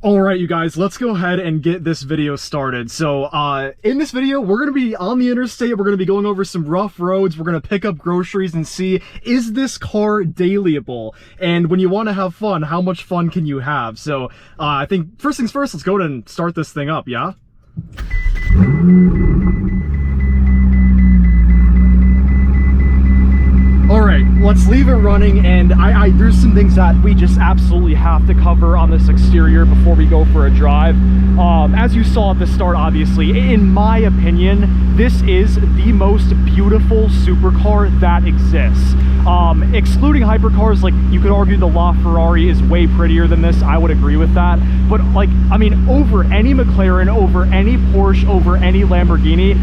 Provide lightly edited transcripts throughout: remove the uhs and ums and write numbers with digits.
All right, you guys, let's go ahead and get this video started. So, in this video, we're going to be on the interstate. We're going to be going over some rough roads. We're going to pick up groceries and see, is this car dailyable? And when you want to have fun, how much fun can you have? So, I think first things first, let's go ahead and start this thing up, yeah? Alright, let's leave it running, and there's some things that we just absolutely have to cover on this exterior before we go for a drive. As you saw at the start, obviously, in my opinion, this is the most beautiful supercar that exists. Excluding hypercars, like, you could argue the Ferrari is way prettier than this. I would agree with that. But, like, I mean, over any McLaren, over any Porsche, over any Lamborghini,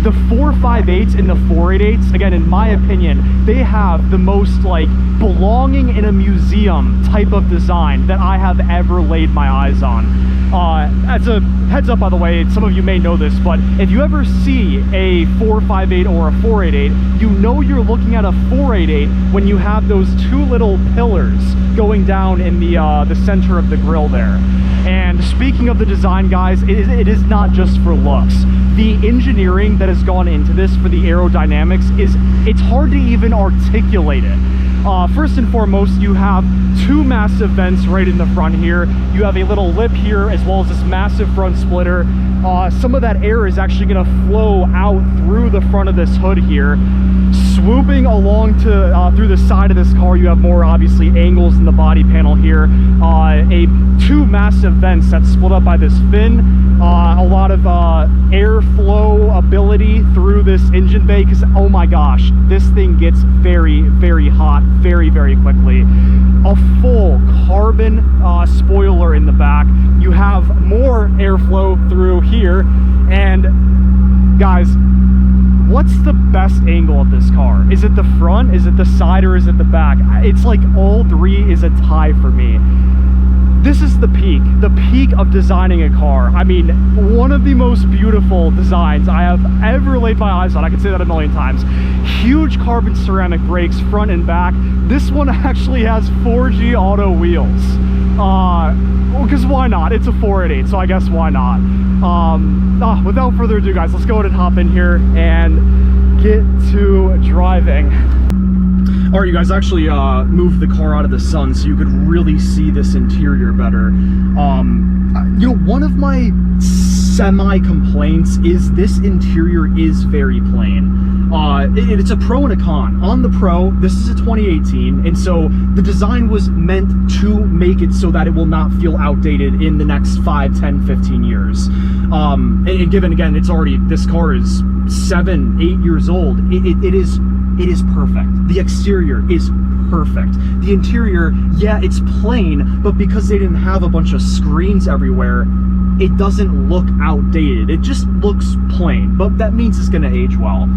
the 458s and the 488s, again, in my opinion, they have the most, like, belonging in a museum type of design that I have ever laid my eyes on. As a heads up, by the way, some of you may know this, but if you ever see a 458 or a 488, you know you're looking at a 488 when you have those two little pillars going down in the center of the grille there. And speaking of the design, guys, it is not just for looks. The engineering that has gone into this for the aerodynamics it's hard to even articulate it. First and foremost, you have two massive vents right in the front here. You have a little lip here as well as this massive front splitter. Some of that air is actually going to flow out through the front of this hood here. Swooping along to through the side of this car, you have more, obviously, angles in the body panel here. Two massive vents that split up by this fin. A lot of airflow ability through this engine bay, because, oh my gosh, this thing gets very, very hot very, very quickly. A full carbon spoiler in the back. You have more airflow through here, and guys, what's the best angle of this car? Is it the front, is it the side, or is it the back? It's like all three is a tie for me. This is the peak of designing a car. I mean, one of the most beautiful designs I have ever laid my eyes on. I can say that a million times. Huge carbon ceramic brakes, front and back. This one actually has 4G auto wheels. Because why not? It's a 488, so I guess why not? Without further ado, guys, let's go ahead and hop in here and get to driving. All right, you guys, actually moved the car out of the sun so you could really see this interior better. You know, one of my semi-complaints is this interior is very plain. It's a pro and a con. On the pro, this is a 2018, and so the design was meant to make it so that it will not feel outdated in the next 5, 10, 15 years. And given, again, it's already, this car is 7, 8 years old, it is perfect. The exterior is perfect. The interior, yeah, it's plain, but because they didn't have a bunch of screens everywhere, it doesn't look outdated. It just looks plain, but that means it's gonna age well.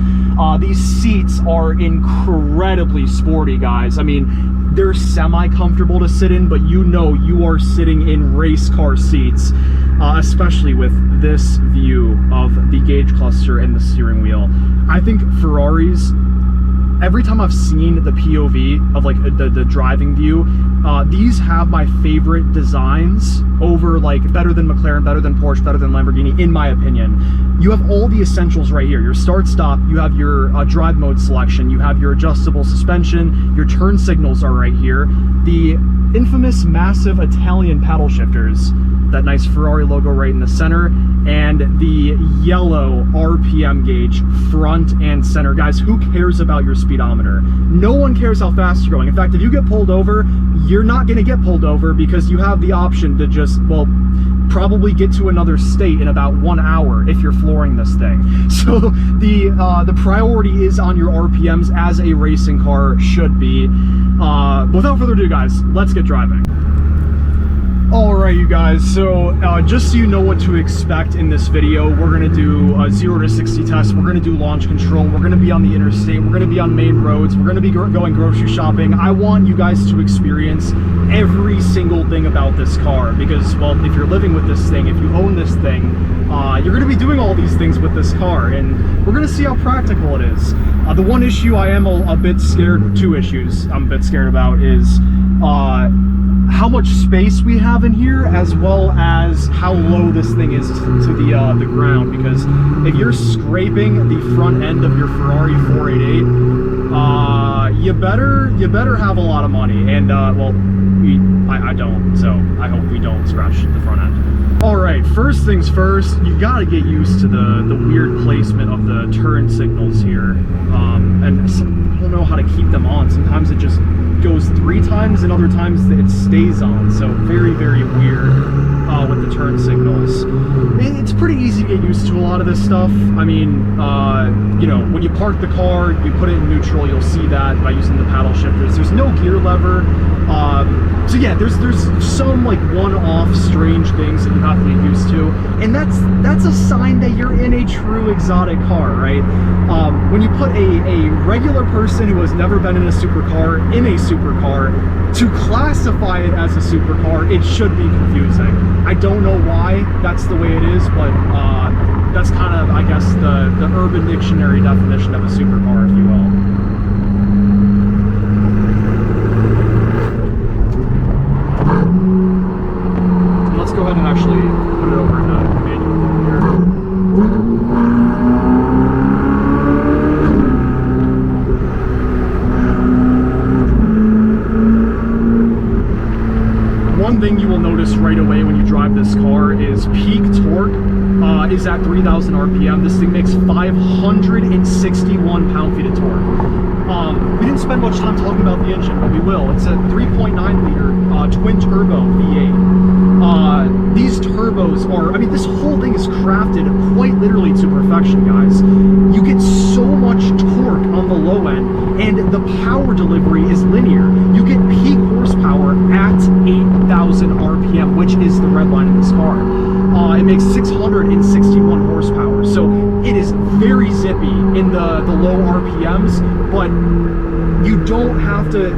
These seats are incredibly sporty, guys. I mean, they're semi-comfortable to sit in, but you know you are sitting in race car seats, especially with this view of the gauge cluster and the steering wheel. I think Ferraris, every time I've seen the POV of, like, the driving view, these have my favorite designs over, like, better than McLaren, better than Porsche, better than Lamborghini, in my opinion. You have all the essentials right here. Your start-stop, you have your drive mode selection, you have your adjustable suspension, your turn signals are right here, the infamous massive Italian paddle shifters, that nice Ferrari logo right in the center, and the yellow RPM gauge front and center. Guys, who cares about your speedometer? No one cares how fast you're going. In fact, if you get pulled over, you're not going to get pulled over because you have the option to just, well, probably get to another state in about 1 hour if you're flooring this thing. So the priority is on your RPMs, as a racing car should be. Without further ado, guys, let's get driving. Alright, you guys, so just so you know what to expect in this video, we're going to do a 0 to 60 test, we're going to do launch control, we're going to be on the interstate, we're going to be on main roads, we're going to be going grocery shopping. I want you guys to experience every single thing about this car, because, well, if you're living with this thing, if you own this thing, you're going to be doing all these things with this car, and we're going to see how practical it is. The one issue I am a bit scared, two issues I'm a bit scared about is how much space we have in here, as well as how low this thing is to the ground. Because if you're scraping the front end of your Ferrari 488, you better have a lot of money. And well, I don't, so I hope we don't scratch the front end. All right, first things first, you gotta get used to the weird placement of the turn signals here. And I don't know how to keep them on. Sometimes it just goes 3 times and other times it stays on. So very, very weird with the turn signals. It's pretty easy to get used to a lot of this stuff. I mean, you know, when you park the car, you put it in neutral, you'll see that by using the paddle shifters. There's no gear lever. So yeah, there's some like one-off strange things that you have to get used to, and that's a sign that you're in a true exotic car, right? When you put a regular person who has never been in a supercar in a supercar, to classify it as a supercar, it should be confusing. I don't know why that's the way it is, but that's kind of, I guess, the Urban Dictionary definition of a supercar, if you will. Let's go ahead and actually put it over into manual here. One thing you will notice right away when you drive this car is peak torque is at 3,000 RPM. This thing makes 561 pound-feet of torque. We didn't spend much time talking about the engine, but we will. It's a 3.9 liter twin-turbo V8. These turbos are, I mean, this whole thing is crafted quite literally to perfection, guys. You get so much torque on the low end, and the power delivery is linear. You get peak horsepower at 8,000 RPM, which is the red line in this car. It makes 661 horsepower, so it is very zippy in the low RPMs, but you don't have to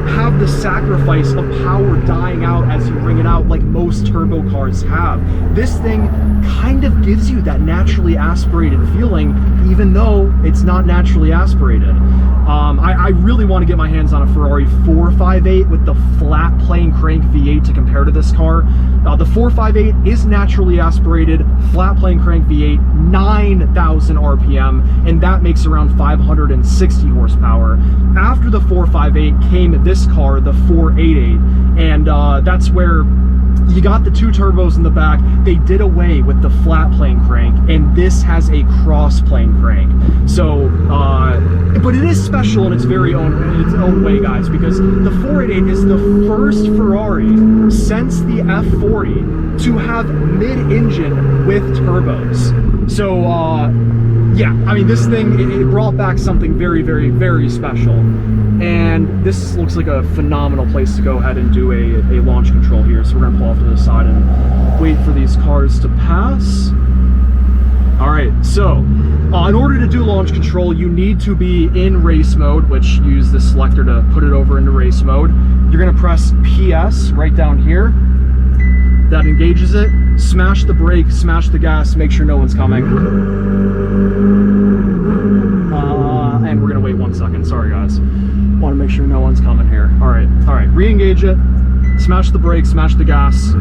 have the sacrifice of power dying out as you bring it out like most turbo cars have. This thing kind of gives you that naturally aspirated feeling, even though it's not naturally aspirated. I really want to get my hands on a Ferrari 458 with the flat plane crank V8 to compare to this car. The 458 is naturally aspirated, flat plane crank V8, 9,000 RPM, and that makes around 560 horsepower. After the 458 came this car, the 488, and that's where you got the 2 turbos in the back. They did away with the flat plane crank, and this has a cross plane crank. So, but it is special in its own way, guys, because the 488 is the first Ferrari since the F40 to have mid-engine with turbos. So, yeah, I mean, this thing, it brought back something very, very, very special. And this looks like a phenomenal place to go ahead and do a launch control here. So we're gonna pull off to the side and wait for these cars to pass. All right, so in order to do launch control, you need to be in race mode, which you use this selector to put it over into race mode. You're gonna press PS right down here. That engages it. Smash the brake, smash the gas, make sure no one's coming. And we're gonna wait 1 second, sorry guys. Want to make sure no one's coming here. All right, re-engage it, smash the brake, smash the gas.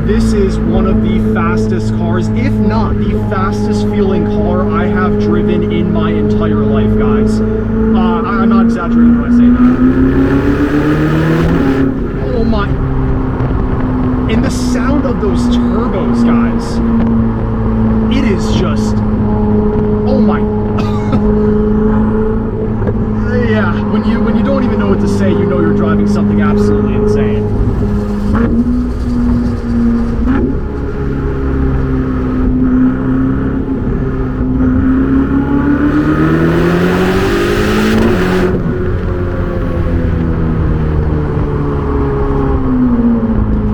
This is one of the fastest cars, if not the fastest feeling car I have driven in my entire life, guys. I'm not exaggerating when I say that. Oh my. And the sound of those turbos, guys. It is just, oh my. Yeah, when you don't even know what to say, you know you're driving something absolutely insane.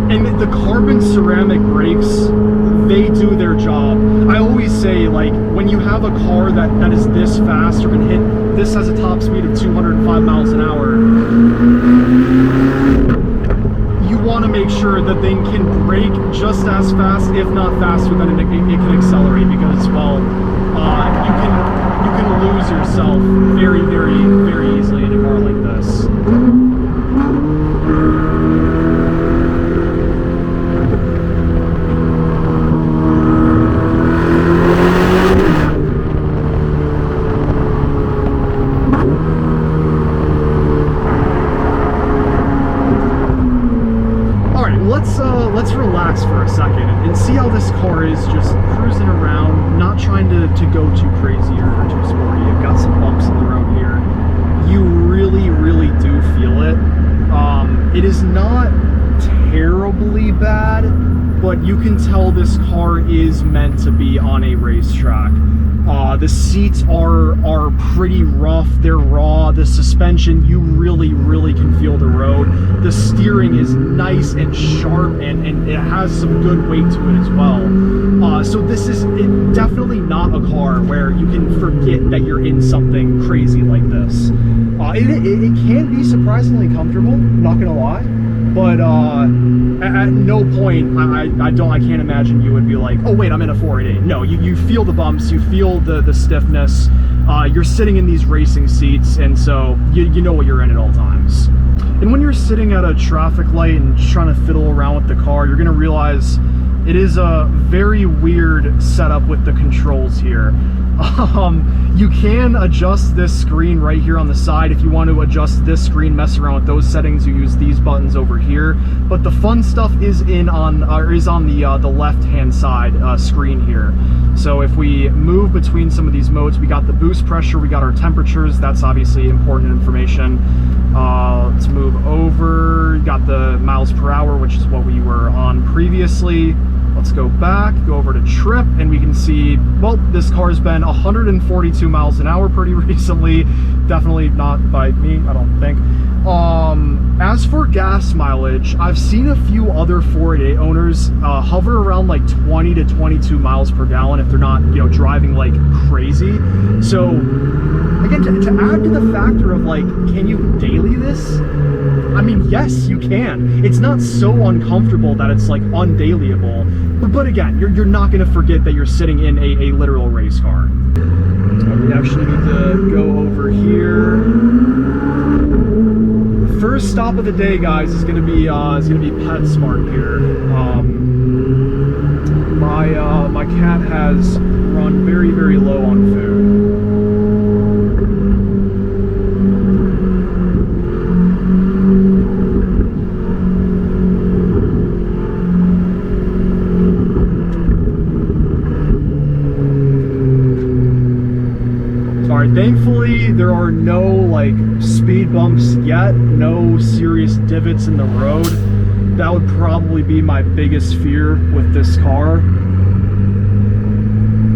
And the carbon ceramic brakes, when you have a car that is this fast or can hit, this has a top speed of 205 miles an hour, you want to make sure the thing can brake just as fast, if not faster, than it can accelerate, because, well, you can lose yourself very, very, very easily in a car like this. Let's relax for a second and see how this car is just cruising around, not trying to go too crazy or too sporty. You've got some bumps in the road here. You really, really do feel it. It is not terribly bad, but you can tell this car is meant to be on a racetrack. The seats are pretty rough, they're raw. The suspension, you really, really can feel the road. The steering is nice and sharp, and it has some good weight to it as well. So this is definitely not a car where you can forget that you're in something crazy like this. It can be surprisingly comfortable, not gonna lie. But at no point, I can't imagine you would be like, oh wait, I'm in a 488. No, you feel the bumps, you feel the stiffness. You're sitting in these racing seats, and so you know what you're in at all times. And when you're sitting at a traffic light and trying to fiddle around with the car, you're gonna realize it is a very weird setup with the controls here. You can adjust this screen right here on the side. If you want to adjust this screen, mess around with those settings, you use these buttons over here. But the fun stuff is on the left-hand side screen here. So if we move between some of these modes, we got the boost pressure, we got our temperatures. That's obviously important information. Let's move over. Got the miles per hour, which is what we were on previously. Let's go back, go over to trip, and we can see, well, this car's been 142 miles an hour pretty recently. Definitely not by me, I don't think. As for gas mileage, I've seen a few other 488 owners hover around like 20 to 22 miles per gallon if they're not, driving like crazy. So again, to add to the factor of like, can you daily this? I mean, yes, you can. It's not so uncomfortable that it's like undailyable. But again, you're not going to forget that you're sitting in a literal race car. We actually need to go over here. First stop of the day, guys, is going to be PetSmart here. My cat has run very, very low on food. Thankfully, there are no like speed bumps yet, no serious divots in the road. That would probably be my biggest fear with this car.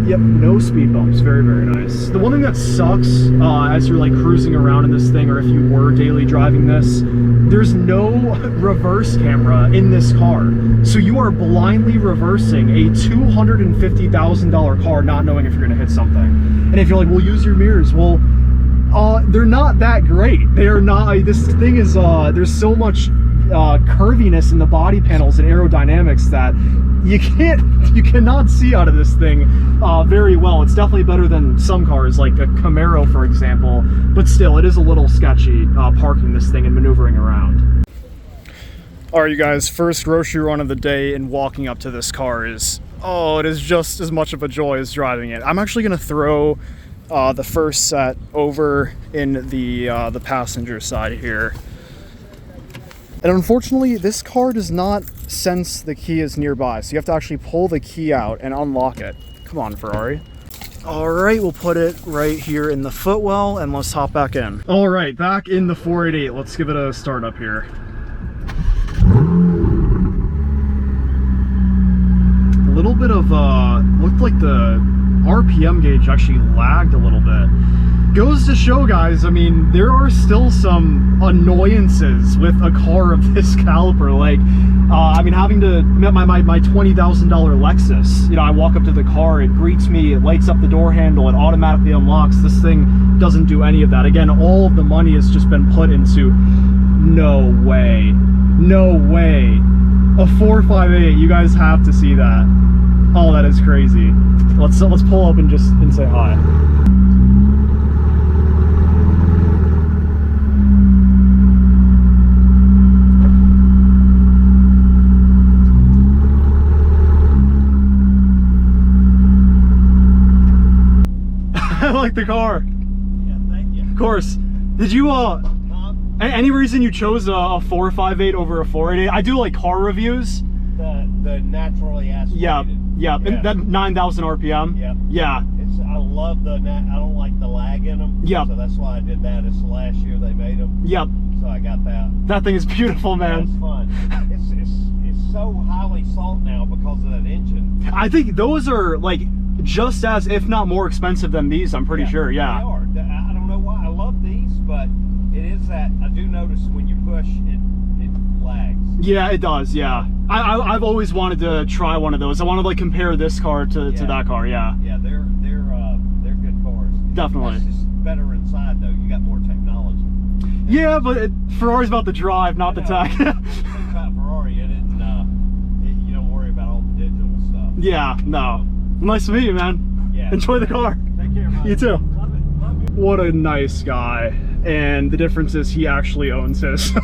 Yep, no speed bumps. Very, very nice. The one thing that sucks as you're like cruising around in this thing, or if you were daily driving this, there's no reverse camera in this car. So you are blindly reversing a $250,000 car, not knowing if you're gonna hit something. And if you're like, well, use your mirrors. Well, they're not that great. They are not, this thing is, there's so much curviness in the body panels and aerodynamics that you cannot see out of this thing very well. It's definitely better than some cars, like a Camaro, for example, but still, it is a little sketchy parking this thing and maneuvering around. All right, you guys, first grocery run of the day, and walking up to this car is, oh, it is just as much of a joy as driving it. I'm actually gonna throw the first set over in the passenger side here. And unfortunately, this car does not sense the key is nearby, so you have to actually pull the key out and unlock it. Come on, Ferrari. All right, we'll put it right here in the footwell, and let's hop back in. All right, back in the 488. Let's give it a start up here. A little little bit of, looked like the RPM gauge actually lagged a little bit. Goes to show, guys, I mean, there are still some annoyances with a car of this caliber. Like, I mean, having to met my $20,000 Lexus, you know, I walk up to the car, it greets me, it lights up the door handle, it automatically unlocks. This thing doesn't do any of that. Again, all of the money has just been put into, no way, no way. A 458, you guys have to see that. Oh, that is crazy. Let's pull up and say hi. I like the car. Yeah, thank you. Of course. Did you any reason you chose a 458 over a 488? I do like car reviews. The naturally aspirated. Yeah, yeah. And that 9,000 RPM. Yep. Yeah. I love I don't like the lag in them. Yep. So that's why I did that. It's last year they made them. Yep. So I got that. That thing is beautiful, man. Yeah, it's fun. It's so highly sought now because of that engine. I think those are like just as, if not more expensive than these, I'm pretty sure. Yeah. They are. I don't know why. I love these, but it is that I do notice when you push it lags. Yeah, it does. Yeah. I've always wanted to try one of those. I want to like compare this car to that car. Yeah. Yeah, they're good cars. Definitely. That's just better inside though. You got more technology. Yeah, but Ferrari's about the drive, not the tech. The thing about Ferrari, you don't worry about all the digital stuff. Yeah, no. Nice to meet you, man. Yeah. Enjoy the car. Take care, man. You too. Love it. Love you. What a nice guy. And the difference is he actually owns his.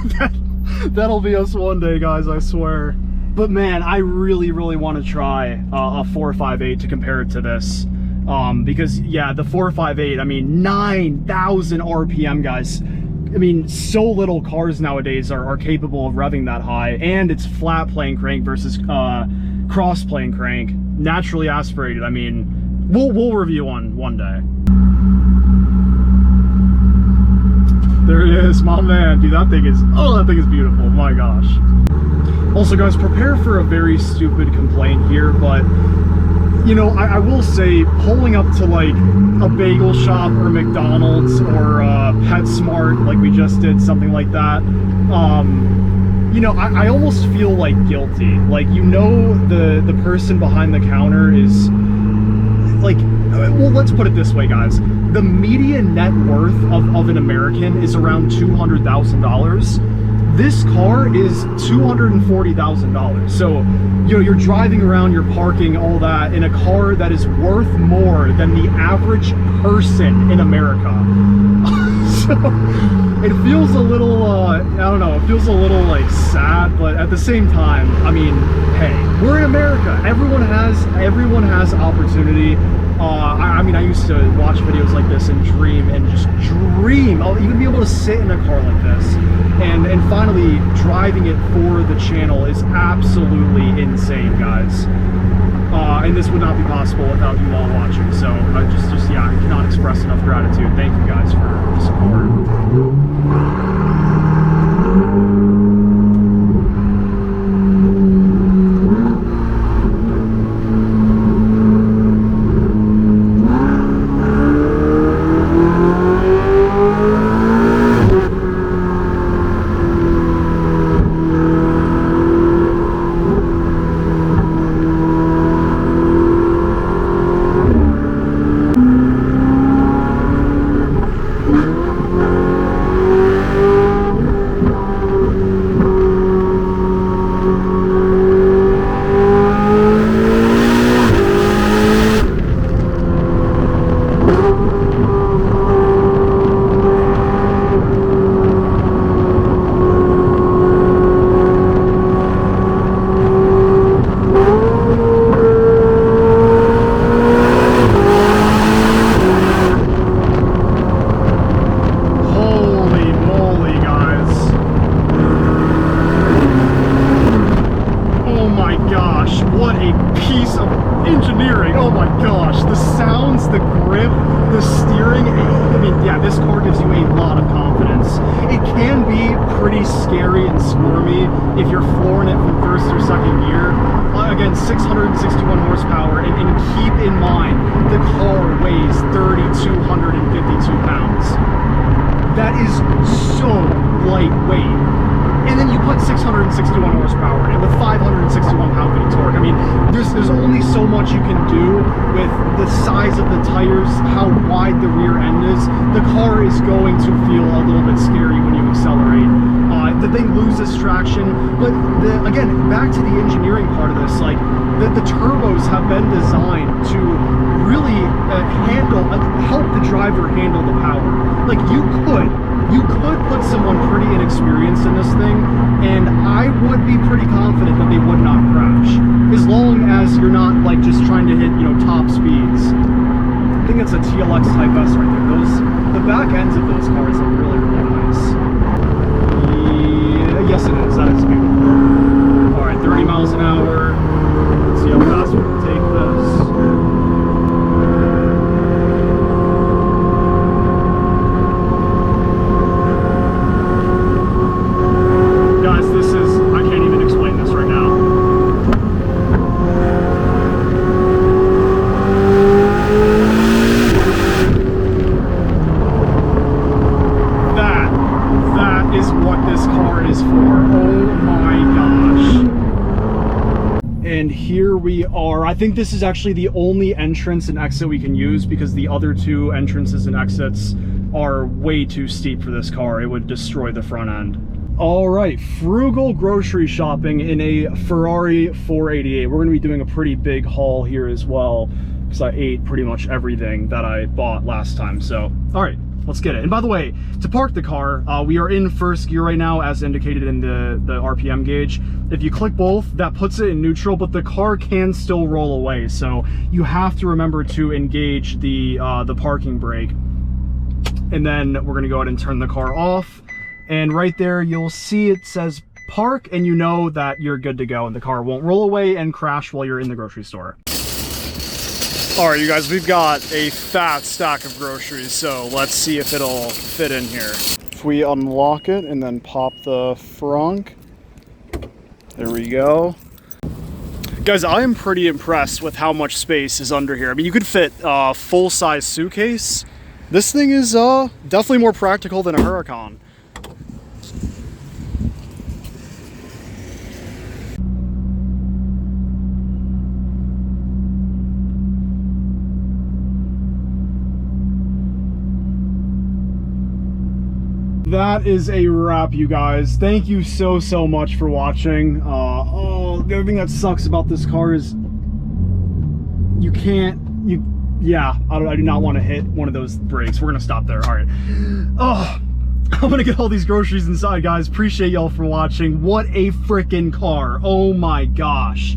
That'll be us one day, guys, I swear. But man, I really, really want to try a 458 to compare it to this. Because yeah, the 458, I mean, 9,000 RPM, guys. I mean, so little cars nowadays are capable of revving that high, and it's flat plane crank versus cross plane crank, naturally aspirated. I mean, we'll review one day. There it is, my man. Dude, that thing is beautiful. My gosh. Also, guys, prepare for a very stupid complaint here, but you know, I will say, pulling up to like a bagel shop or McDonald's or PetSmart, like we just did, something like that, you know, I almost feel like guilty. Like, you know, the person behind the counter is like, well, let's put it this way, guys. The median net worth of an American is around $200,000. This car is $240,000. So, you know, you're driving around, you're parking, all that, in a car that is worth more than the average person in America. So, it feels a little, I don't know, it feels a little, like, sad, but at the same time, I mean, hey, we're in America. Everyone has opportunity. I mean, I used to watch videos like this and just dream. I'll even be able to sit in a car like this. And finally, driving it for the channel is absolutely insane, guys. And this would not be possible without you all watching. So, yeah, I cannot express enough gratitude. Thank you guys for the support. This car gives you a lot of confidence. It can be pretty scary and squirmy if you're flooring it from first or second gear. Again, 661 horsepower, and keep in mind, the car weighs 3,252 pounds. That is so lightweight. And then you put 661 horsepower in it with 561 pound-feet of torque. I mean, there's only so much you can do with the size of the tires, how wide the rear end is. The car is going to feel a little bit scary when you accelerate. The thing loses traction, but again, back to the engineering part of this, like the turbos have been designed to really help the driver handle the power. Like you could put someone pretty inexperienced in this thing, and I would be pretty confident that they would not crash, as long as you're not like just trying to hit, you know, top speeds. I think it's a TLX Type S right there. The back ends of those cars look really, really nice. Yeah, yes it is. That is beautiful. All right, 30 miles an hour. Let's see how fast we can take this. And here we are. I think this is actually the only entrance and exit we can use, because the other two entrances and exits are way too steep for this car. It would destroy the front end. All right, frugal grocery shopping in a Ferrari 488. We're gonna be doing a pretty big haul here as well, because I ate pretty much everything that I bought last time. So, all right, let's get it. And by the way, to park the car, we are in first gear right now, as indicated in the RPM gauge. If you click both, that puts it in neutral, but the car can still roll away. So you have to remember to engage the parking brake. And then we're gonna go ahead and turn the car off. And right there, you'll see it says park, and you know that you're good to go, and the car won't roll away and crash while you're in the grocery store. All right, you guys, we've got a fat stack of groceries, so let's see if it'll fit in here. If we unlock it and then pop the frunk, there we go. Guys, I am pretty impressed with how much space is under here. I mean, you could fit a full-size suitcase. This thing is definitely more practical than a Huracan. That is a wrap, you guys. Thank you so much for watching. The other thing that sucks about this car is I do not want to hit one of those brakes. We're gonna stop there. All right. Oh, I'm gonna get all these groceries inside, guys. Appreciate y'all for watching. What a freaking car. Oh my gosh.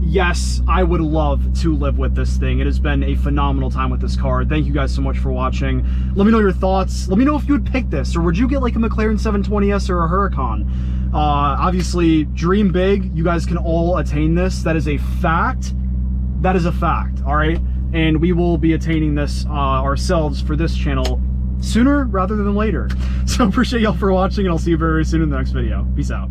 Yes, I would love to live with this thing. It has been a phenomenal time with this car. Thank you guys so much for watching. Let me know your thoughts. Let me know if you would pick this, or would you get like a McLaren 720S or a Huracan? Obviously, dream big. You guys can all attain this. That is a fact. That is a fact, all right? And we will be attaining this ourselves for this channel sooner rather than later. So appreciate y'all for watching, and I'll see you very soon in the next video. Peace out.